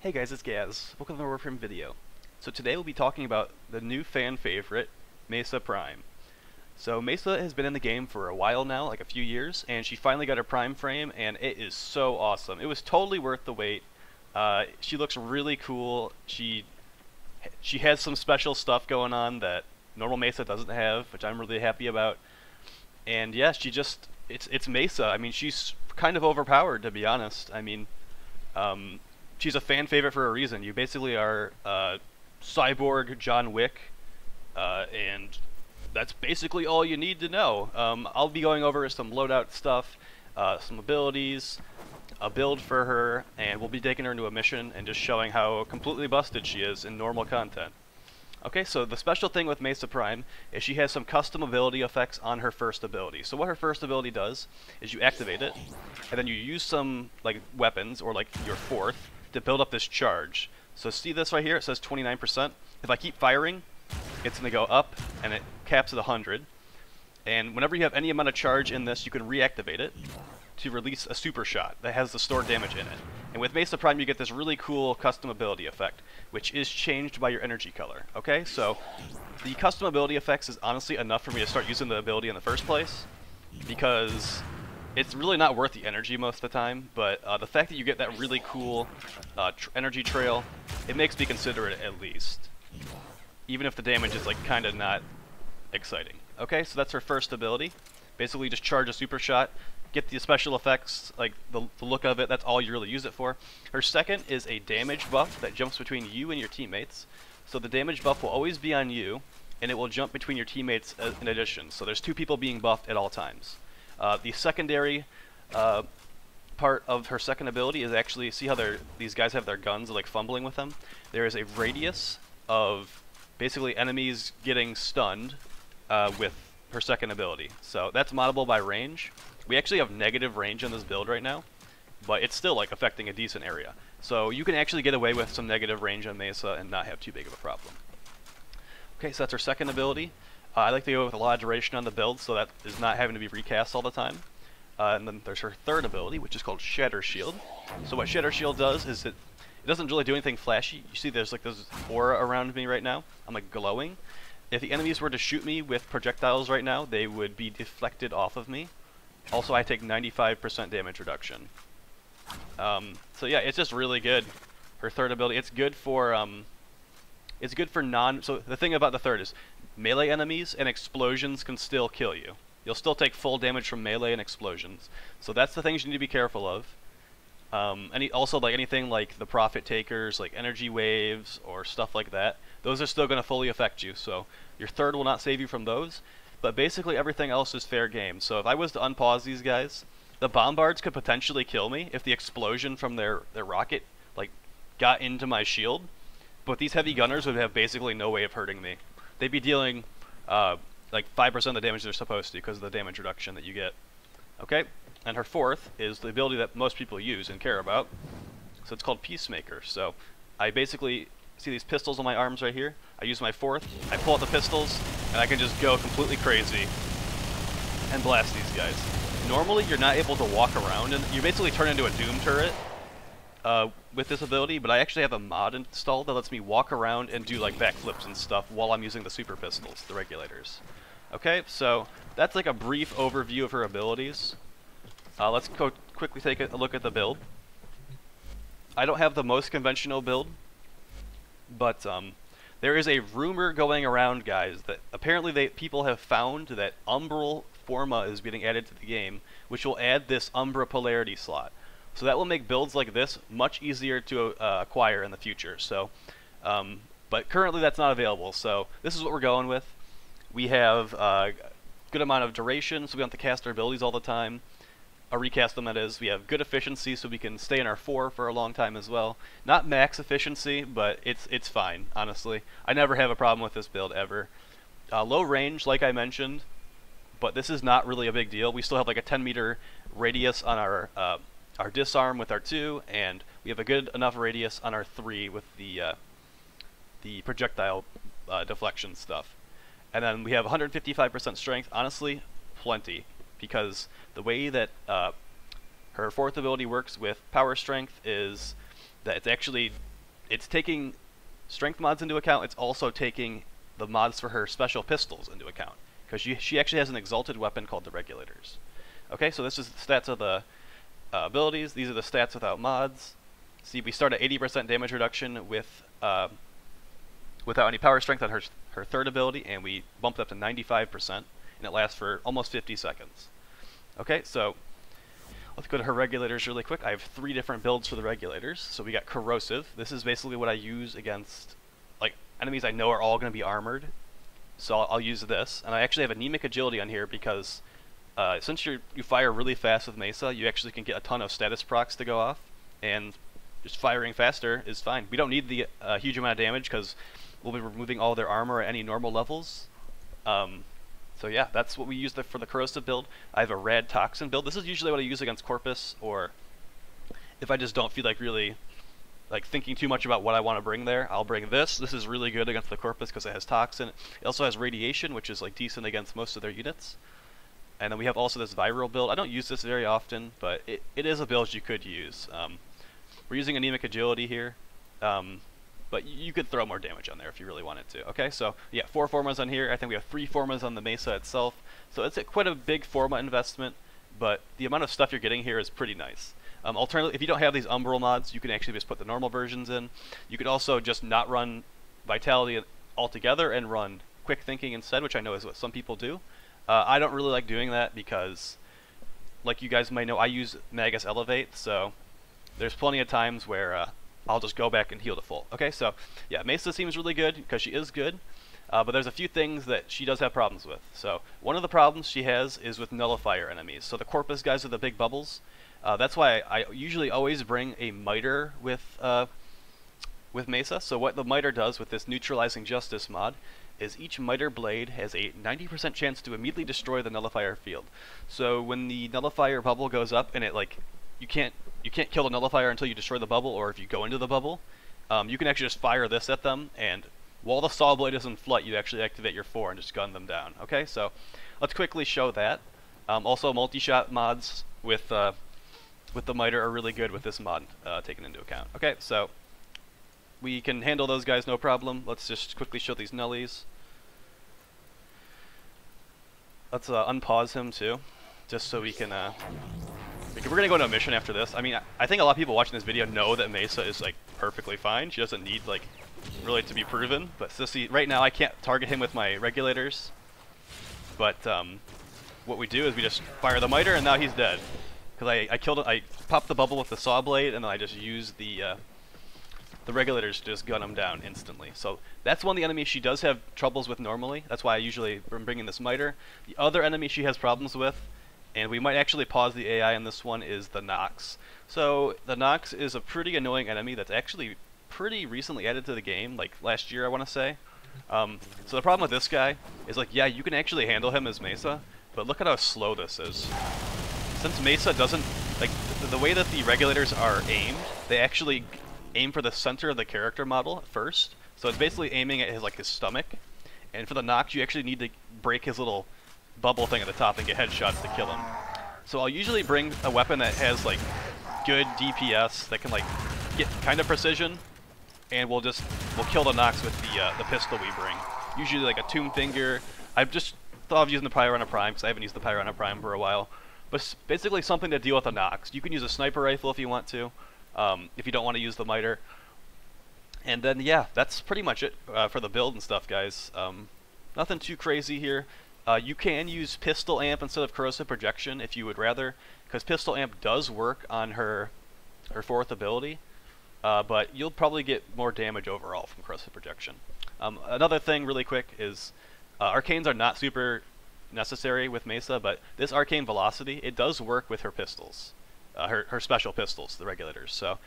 Hey guys, it's Gaz. Welcome to the Warframe video. So today we'll be talking about the new fan favorite, Mesa Prime. So Mesa has been in the game for a while now, like a few years, and she finally got her Prime frame, and it is so awesome. It was totally worth the wait. She looks really cool. She has some special stuff going on that normal Mesa doesn't have, which I'm really happy about. And yeah, it's Mesa. I mean, she's kind of overpowered, to be honest. I mean, she's a fan favorite for a reason. You basically are cyborg John Wick, and that's basically all you need to know. I'll be going over some loadout stuff, some abilities, a build for her, and we'll be taking her into a mission and just showing how completely busted she is in normal content. Okay, so the special thing with Mesa Prime is she has some custom ability effects on her first ability. So what her first ability does is you activate it, and then you use some like weapons or like your fourth to build up this charge. So see this right here, it says 29%. If I keep firing, it's going to go up and it caps at 100. And whenever you have any amount of charge in this, you can reactivate it to release a super shot that has the stored damage in it. And with Mesa Prime you get this really cool custom ability effect, which is changed by your energy color. Okay, so the custom ability effects is honestly enough for me to start using the ability in the first place, because it's really not worth the energy most of the time, but the fact that you get that really cool energy trail, it makes me consider it at least, even if the damage is like kind of not exciting. Okay, so that's her first ability. Basically just charge a super shot, get the special effects, like the look of it, that's all you really use it for. Her second is a damage buff that jumps between you and your teammates. So the damage buff will always be on you, and it will jump between your teammates in addition. So there's two people being buffed at all times. The secondary part of her second ability is actually, see how these guys have their guns like fumbling with them? There is a radius of basically enemies getting stunned with her second ability. So that's moddable by range. We actually have negative range on this build right now, but it's still like affecting a decent area. So you can actually get away with some negative range on Mesa and not have too big of a problem. Okay, so that's her second ability. I like to go with a lot of duration on the build, so that is not having to be recast all the time. And then there's her third ability, which is called Shatter Shield. So what Shatter Shield does is it doesn't really do anything flashy. You see there's like this aura around me right now. I'm like glowing. If the enemies were to shoot me with projectiles right now, they would be deflected off of me. Also, I take 95% damage reduction. So yeah, it's just really good. Her third ability, it's good for so the thing about the third is melee enemies and explosions can still kill you. You'll still take full damage from melee and explosions. So that's the things you need to be careful of. Also like anything like the profit takers, like energy waves or stuff like that, those are still going to fully affect you. So your third will not save you from those. But basically everything else is fair game. So if I was to unpause these guys, the bombards could potentially kill me if the explosion from their rocket like got into my shield. But these heavy gunners would have basically no way of hurting me. They'd be dealing like 5% of the damage they're supposed to because of the damage reduction that you get. Okay, and her fourth is the ability that most people use and care about. So it's called Peacemaker. So I basically see these pistols on my arms right here. I use my fourth, I pull out the pistols, and I can just go completely crazy and blast these guys. Normally you're not able to walk around, and you basically turn into a Doom turret with this ability, but I actually have a mod installed that lets me walk around and do like backflips and stuff while I'm using the super pistols, the regulators. Okay, so that's like a brief overview of her abilities. Let's quickly take a look at the build. I don't have the most conventional build, but there is a rumor going around, guys, that apparently people have found that Umbral Forma is getting added to the game, which will add this Umbra polarity slot. So that will make builds like this much easier to acquire in the future. So, but currently that's not available. So this is what we're going with. We have a good amount of duration, so we don't have to cast our abilities all the time. Recast them, that is. We have good efficiency, so we can stay in our 4 for a long time as well. Not max efficiency, but it's fine, honestly. I never have a problem with this build, ever. Low range, like I mentioned, but this is not really a big deal. We still have like a 10-meter radius on our disarm with our 2, and we have a good enough radius on our 3 with the projectile deflection stuff. And then we have 155% strength. Honestly, plenty, because the way that her fourth ability works with power strength is that it's actually it's taking strength mods into account. It's also taking the mods for her special pistols into account, because she actually has an exalted weapon called the Regulators. Okay, so this is the stats of the abilities. These are the stats without mods. See, we start at 80% damage reduction with without any power strength on her third ability, and we bumped up to 95%, and it lasts for almost 50 seconds. Okay, so let's go to her Regulators really quick. I have 3 different builds for the Regulators. So we got Corrosive. This is basically what I use against like enemies I know are all going to be armored. So I'll use this, and I actually have Anemic Agility on here because since you fire really fast with Mesa, you actually can get a ton of status procs to go off, and just firing faster is fine. We don't need the huge amount of damage because we'll be removing all their armor at any normal levels. So yeah, that's what we use for the Corrosive build. I have a Rad Toxin build. This is usually what I use against Corpus, or if I just don't feel like really thinking too much about what I want to bring there, I'll bring this. This is really good against the Corpus because it has Toxin. It also has Radiation, which is decent against most of their units. And then we have also this Viral build. I don't use this very often, but it is a build you could use. We're using Anemic Agility here, but you could throw more damage on there if you really wanted to. Okay, so yeah, 4 Formas on here. I think we have 3 Formas on the Mesa itself. So it's quite a big Forma investment, but the amount of stuff you're getting here is pretty nice. Alternatively, if you don't have these Umbral mods, you can actually just put the normal versions in. You could also just not run Vitality altogether and run Quick Thinking instead, which I know is what some people do. I don't really like doing that because, like you guys might know, I use Magus Elevate, so there's plenty of times where I'll just go back and heal to full. Okay, so yeah, Mesa seems really good because she is good, but there's a few things that she does have problems with. So one of the problems she has is with Nullifier enemies. So the Corpus guys with the big bubbles. That's why I usually always bring a Miter with Mesa. So what the Miter does with this Neutralizing Justice mod is each Miter blade has a 90% chance to immediately destroy the Nullifier field. So when the Nullifier bubble goes up and it you can't kill the Nullifier until you destroy the bubble, or if you go into the bubble, you can actually just fire this at them, and while the Saw Blade is in flight, you actually activate your 4 and just gun them down. Okay, so let's quickly show that. Also, multi-shot mods with the Miter are really good with this mod taken into account. Okay, so we can handle those guys no problem. Let's just quickly show these Nullies. Let's unpause him too, just so we can we're gonna go into a mission after this. I mean, I think a lot of people watching this video know that Mesa is perfectly fine. She doesn't need really to be proven. But see, right now I can't target him with my Regulators. But what we do is we just fire the Miter, and now he's dead. Because I killed it. I popped the bubble with the Saw Blade, and then I just used the Regulators to just gun him down instantly. So that's one of the enemies she does have troubles with normally. That's why I usually am bringing this Miter. The other enemy she has problems with, and we might actually pause the AI on this one, is the Nox. So the Nox is a pretty annoying enemy that's actually pretty recently added to the game, last year I want to say. So the problem with this guy is yeah, you can actually handle him as Mesa, but look at how slow this is. Since Mesa doesn't, the way that the Regulators are aimed, they actually aim for the center of the character model first. So it's basically aiming at his stomach. And for the Nox, you actually need to break his little bubble thing at the top and get headshots to kill him. So I'll usually bring a weapon that has good DPS that can get kind of precision, and we'll kill the Nox with the pistol we bring. Usually a Tomb Finger. I've just thought of using the Piranha Prime because I haven't used the Piranha Prime for a while. But basically something to deal with the Nox. You can use a sniper rifle if you want to, if you don't want to use the Miter. And then yeah, that's pretty much it for the build and stuff, guys. Nothing too crazy here. You can use Pistol Amp instead of Corrosive Projection if you would rather, because Pistol Amp does work on her 4th ability, but you'll probably get more damage overall from Corrosive Projection. Another thing really quick is Arcanes are not super necessary with Mesa, but this Arcane Velocity, it does work with her pistols, her special pistols, the Regulators. So,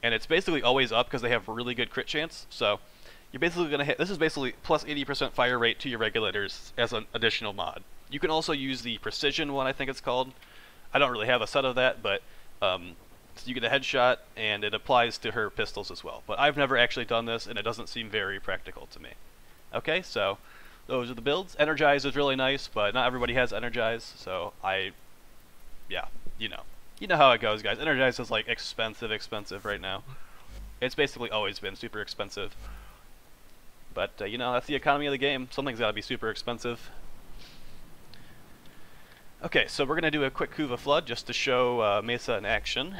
and it's basically always up because they have really good crit chance. So you're basically going to hit, this is basically plus 80% fire rate to your Regulators as an additional mod. You can also use the Precision one, I think it's called. I don't really have a set of that, but so you get a headshot, and it applies to her pistols as well. But I've never actually done this, and it doesn't seem very practical to me. Okay, so those are the builds. Energize is really nice, but not everybody has Energize, so yeah, you know how it goes, guys. Energize is expensive right now. It's basically always been super expensive. But, you know, that's the economy of the game. Something's gotta be super expensive. Okay, so we're gonna do a quick Kuva Flood just to show Mesa in action.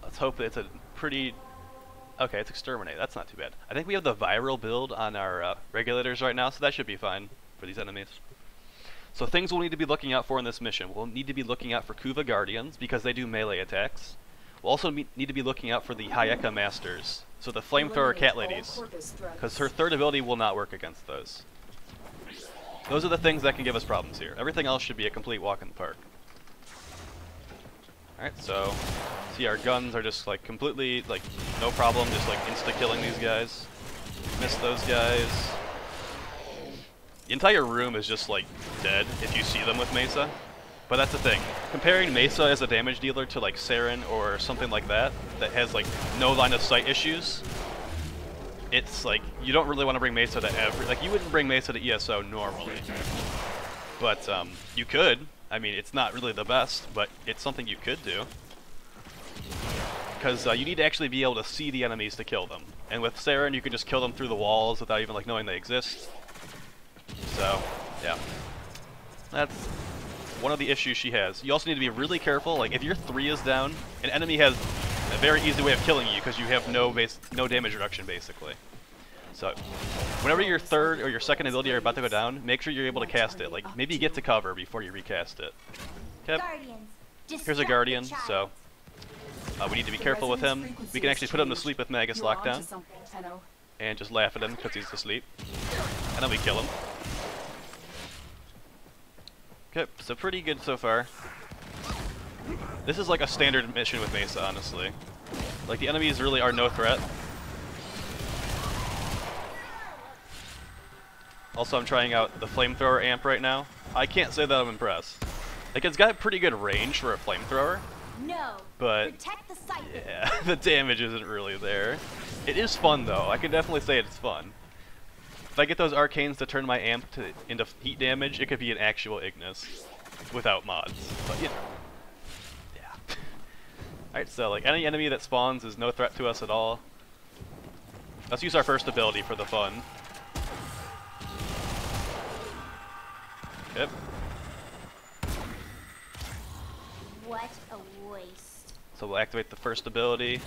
Let's hope that it's a pretty... Okay, it's Exterminate. That's not too bad. I think we have the viral build on our regulators right now, so that should be fine for these enemies. So things we'll need to be looking out for in this mission. We'll need to be looking out for Kuva Guardians, because they do melee attacks. We'll also need to be looking out for the Hayeka Masters, so the Flamethrower Cat Ladies, because her third ability will not work against those. Those are the things that can give us problems here. Everything else should be a complete walk in the park. Alright, so see our guns are just like completely like no problem, just like insta-killing these guys. Miss those guys. The entire room is just like dead if you see them with Mesa. But that's the thing. Comparing Mesa as a damage dealer to like Saren or something like that has like no line of sight issues, it's like you don't really want to bring Mesa to every, like you wouldn't bring Mesa to ESO normally. But you could. I mean, it's not really the best, but it's something you could do. Because you need to actually be able to see the enemies to kill them. And with Saren, you can just kill them through the walls without even like knowing they exist. So, yeah. That's one of the issues she has. You also need to be really careful. Like, if your 3 is down, an enemy has a very easy way of killing you because you have no damage reduction, basically. So, whenever your third or your second ability are about to go down, make sure you're able to cast it. Like, maybe get to cover before you recast it. Okay. Here's a Guardian, so we need to be careful with him. We can actually put him to sleep with Magus Lockdown. And just laugh at him because he's asleep. And then we kill him. Okay, so pretty good so far. This is like a standard mission with Mesa, honestly. Like, the enemies really are no threat. Also, I'm trying out the Flamethrower amp right now. I can't say that I'm impressed. Like, it's got pretty good range for a Flamethrower. No, but yeah, the damage isn't really there. It is fun, though. I can definitely say it's fun. If I get those arcanes to turn my amp into heat damage, it could be an actual Ignis without mods. But, you know. Yeah. Alright, so, like, any enemy that spawns is no threat to us at all. Let's use our first ability for the fun. Yep. What a waste. So we'll activate the first ability,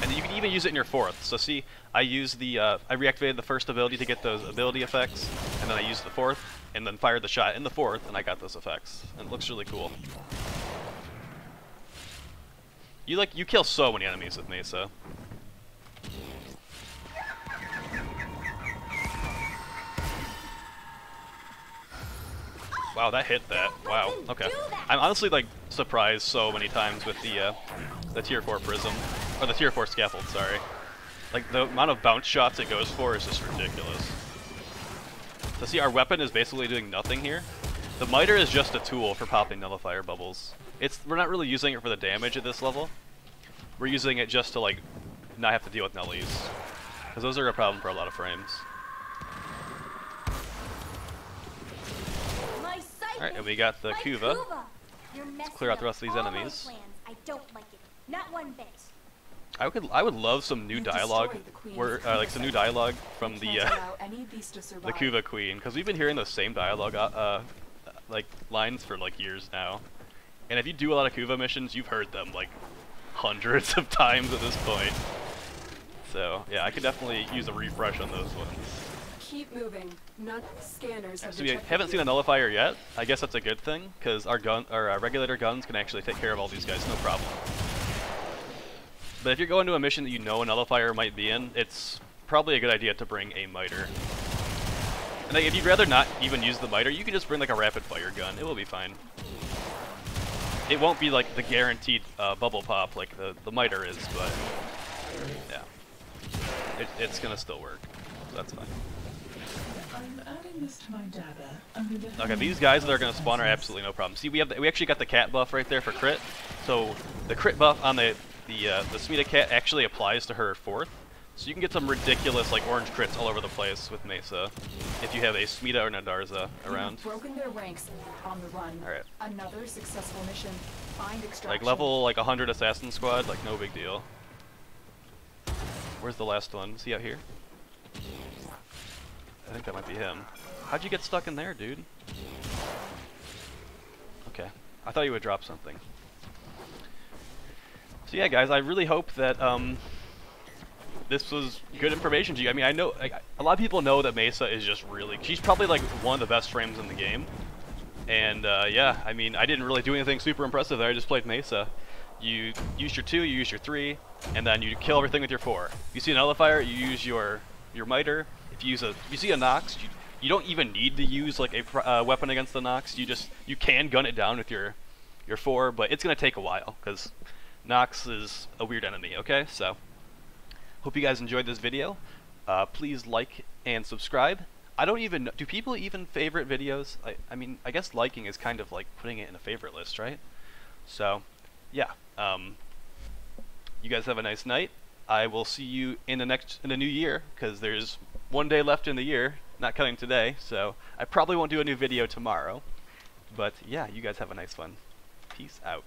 and you can even use it in your fourth. So see, I used the I reactivated the first ability to get those ability effects, and then I used the fourth, and then fired the shot in the fourth, and I got those effects. And it looks really cool. You kill so many enemies with Mesa. Wow, that hit that. Wow. Okay. I'm honestly like surprised so many times with the tier 4 prism, or the tier 4 scaffold. Sorry. Like the amount of bounce shots it goes for is just ridiculous. So see, our weapon is basically doing nothing here. The miter is just a tool for popping nullifier bubbles. We're not really using it for the damage at this level. We're using it just to like not have to deal with nullies, because those are a problem for a lot of frames. Alright, and we got the Kuva. Let's clear out the rest of these enemies. I don't like it. Not one bit. I would love some new dialogue, like some new dialogue from the Kuva Queen, because we've been hearing those same dialogue like lines for like years now. And if you do a lot of Kuva missions, you've heard them like hundreds of times at this point. So yeah, I could definitely use a refresh on those ones. Keep moving. Not scanners. So we haven't seen a nullifier yet. I guess that's a good thing, because our regulator guns can actually take care of all these guys, no problem. But if you're going to a mission that you know a nullifier might be in, it's probably a good idea to bring a miter. And like, if you'd rather not even use the miter, you can just bring like a rapid fire gun. It will be fine. It won't be like the guaranteed bubble pop like the miter is, but yeah, it's gonna still work. So that's fine. Okay, these guys that are going to spawn are absolutely no problem. See, we actually got the cat buff right there for crit. So the crit buff on the Smita cat actually applies to her fourth. So you can get some ridiculous like orange crits all over the place with Mesa if you have a Smita or Nadarza around. Broken their ranks on the run. All right. Another successful mission. Find extraction. Like level like 100 assassin squad, like no big deal. Where's the last one? Is he out here? I think that might be him. How'd you get stuck in there, dude? Okay. I thought you would drop something. So yeah, guys, I really hope that this was good information to you. I mean, I know like, a lot of people know that Mesa is just really... She's probably like one of the best frames in the game. And yeah, I mean, I didn't really do anything super impressive there. I just played Mesa. You use your 2, you use your 3, and then you kill everything with your 4. If you see an nullifier, you use your miter. If you see a Nox, you don't even need to use like a weapon against the Nox. You can gun it down with your 4, but it's gonna take a while because Nox is a weird enemy. Okay, so hope you guys enjoyed this video. Please like and subscribe. I don't even do people even favorite videos? I mean, I guess liking is kind of like putting it in a favorite list, right? So yeah, you guys have a nice night. I will see you in the new year, because there's 1 day left in the year, not counting today, so I probably won't do a new video tomorrow. But yeah, you guys have a nice one. Peace out.